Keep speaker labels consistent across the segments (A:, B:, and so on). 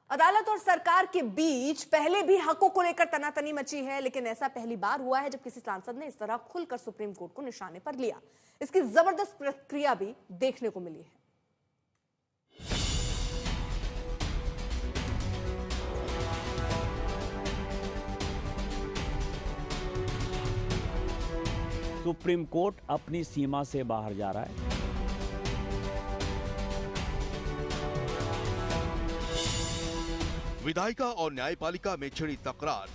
A: अदालत और सरकार के बीच पहले भी हकों को लेकर तनातनी मची है, लेकिन ऐसा पहली बार हुआ है जब किसी सांसद ने इस तरह खुलकर सुप्रीम कोर्ट को निशाने पर लिया। इसकी जबरदस्त प्रतिक्रिया भी देखने को मिली है।
B: सुप्रीम कोर्ट अपनी सीमा से बाहर जा रहा है।
C: विधायिका और न्यायपालिका में छिड़ी तकरार।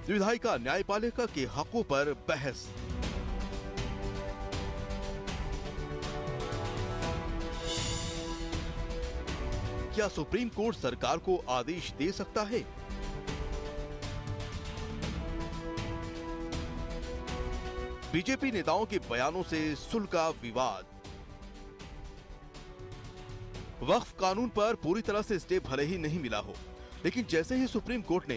C: विधायिका न्यायपालिका के हकों पर बहस। क्या सुप्रीम कोर्ट सरकार को आदेश दे सकता है? बीजेपी नेताओं के बयानों से सुलगा विवाद। वक्फ कानून पर पूरी तरह से स्टे भले ही नहीं मिला हो, लेकिन जैसे ही सुप्रीम कोर्ट ने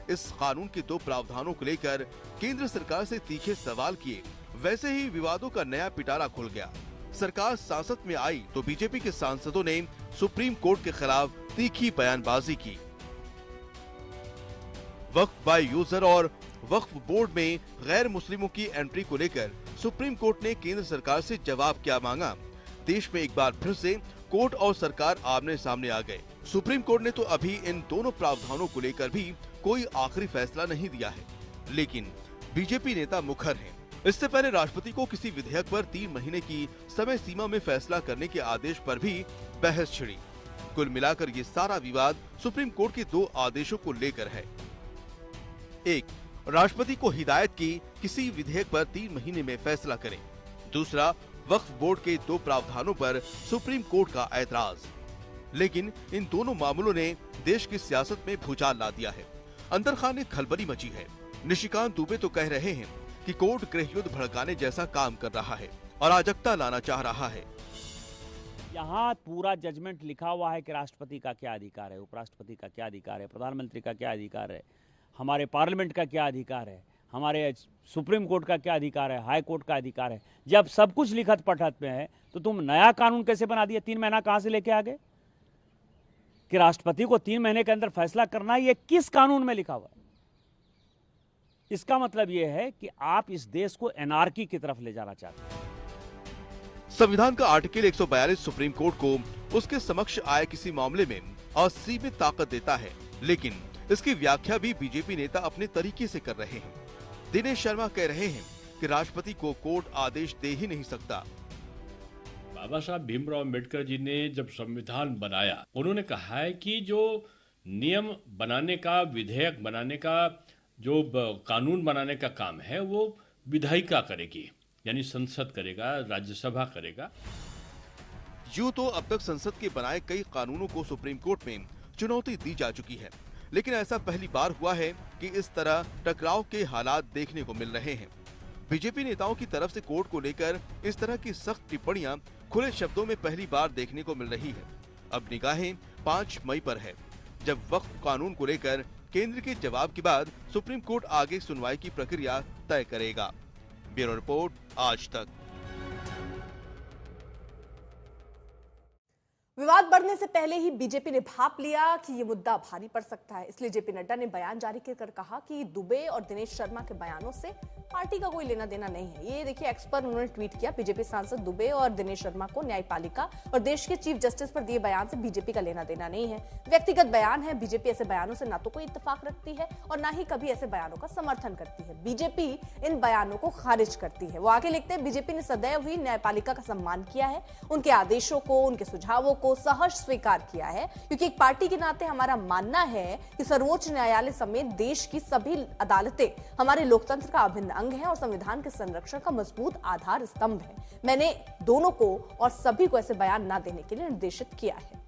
C: इस कानून के 2 प्रावधानों को लेकर केंद्र सरकार से तीखे सवाल किए, वैसे ही विवादों का नया पिटारा खुल गया। सरकार सांसद में आई तो बीजेपी के सांसदों ने सुप्रीम कोर्ट के खिलाफ तीखी बयानबाजी की। वक्फ बाय यूजर और वक्फ बोर्ड में गैर मुस्लिमों की एंट्री को लेकर सुप्रीम कोर्ट ने केंद्र सरकार से जवाब क्या मांगा। देश में एक बार फिर से कोर्ट और सरकार आमने सामने आ गए। सुप्रीम कोर्ट ने तो अभी इन दोनों प्रावधानों को लेकर भी कोई आखिरी फैसला नहीं दिया है, लेकिन बीजेपी नेता मुखर हैं। इससे पहले राष्ट्रपति को किसी विधेयक पर 3 महीने की समय सीमा में फैसला करने के आदेश पर भी बहस छिड़ी। कुल मिलाकर ये सारा विवाद सुप्रीम कोर्ट के 2 आदेशों को लेकर है। एक, राष्ट्रपति को हिदायत की किसी विधेयक पर 3 महीने में फैसला करें। दूसरा, वक्फ बोर्ड के 2 प्रावधानों पर सुप्रीम कोर्ट का ऐतराज। लेकिन इन दोनों मामलों ने देश की सियासत में भूचाल ला दिया है। अंदर खाने खलबली मची है। निशिकांत दुबे तो कह रहे हैं कि कोर्ट गृह युद्ध भड़काने जैसा काम कर रहा है, अराजकता लाना चाह रहा है।
B: यहाँ पूरा जजमेंट लिखा हुआ है कि राष्ट्रपति का क्या अधिकार है, उपराष्ट्रपति का क्या अधिकार है, प्रधानमंत्री का क्या अधिकार है, हमारे पार्लियामेंट का क्या अधिकार है, हमारे सुप्रीम कोर्ट का क्या अधिकार है, हाई कोर्ट का अधिकार है। जब सब कुछ लिखत पढ़त में है तो तुम नया कानून कैसे बना दिया? 3 महीना कहां से लेके आ गए कि राष्ट्रपति को 3 महीने के अंदर फैसला करना है? ये किस कानून में लिखा हुआ है? इसका मतलब यह है कि आप इस देश को एनार्की की तरफ ले जाना चाहते हैं।
C: संविधान का आर्टिकल 142 सुप्रीम कोर्ट को उसके समक्ष आए किसी मामले में असीमित ताकत देता है, लेकिन इसकी व्याख्या भी बीजेपी नेता अपने तरीके से कर रहे हैं। दिनेश शर्मा कह रहे हैं कि राष्ट्रपति को कोर्ट आदेश दे ही नहीं सकता।
D: बाबा साहब भीमराव अम्बेडकर जी ने जब संविधान बनाया, उन्होंने कहा है कि जो नियम बनाने का, विधेयक बनाने का, जो कानून बनाने का काम है वो विधायिका करेगी, यानी संसद करेगा, राज्यसभा करेगा।
C: यूं तो अब तक संसद के बनाए कई कानूनों को सुप्रीम कोर्ट में चुनौती दी जा चुकी है, लेकिन ऐसा पहली बार हुआ है कि इस तरह टकराव के हालात देखने को मिल रहे हैं। बीजेपी नेताओं की तरफ से कोर्ट को लेकर इस तरह की सख्त टिप्पणियां खुले शब्दों में पहली बार देखने को मिल रही है। अब निगाहें 5 मई पर है, जब वक्फ कानून को लेकर केंद्र के जवाब के बाद सुप्रीम कोर्ट आगे सुनवाई की प्रक्रिया तय करेगा। ब्यूरो रिपोर्ट, आज तक।
A: विवाद बढ़ने से पहले ही बीजेपी ने भांप लिया कि ये मुद्दा भारी पड़ सकता है। इसलिए जेपी नड्डा ने बयान जारी कर कहा कि दुबे और दिनेश शर्मा के बयानों से पार्टी का कोई लेना देना नहीं है। ये देखिए, एक्स पर उन्होंने ट्वीट किया, बीजेपी सांसद दुबे और दिनेश शर्मा को न्यायपालिका और देश के चीफ जस्टिस पर दिए बयान से बीजेपी का लेना देना नहीं है। व्यक्तिगत बयान है। बीजेपी ऐसे बयानों से ना तो कोई इत्तेफाक रखती है और ना ही कभी ऐसे बयानों का समर्थन करती है। बीजेपी इन बयानों को खारिज करती है। वो आगे लिखते हैं, बीजेपी ने सदैव ही न्यायपालिका का सम्मान किया है, उनके आदेशों को, उनके सुझावों को सहर्ष स्वीकार किया है, क्योंकि एक पार्टी के नाते हमारा मानना है कि सर्वोच्च न्यायालय समेत देश की सभी अदालतें हमारे लोकतंत्र का अभिन्न अंग है और संविधान के संरक्षण का मजबूत आधार स्तंभ है। मैंने दोनों को और सभी को ऐसे बयान न देने के लिए निर्देशित किया है।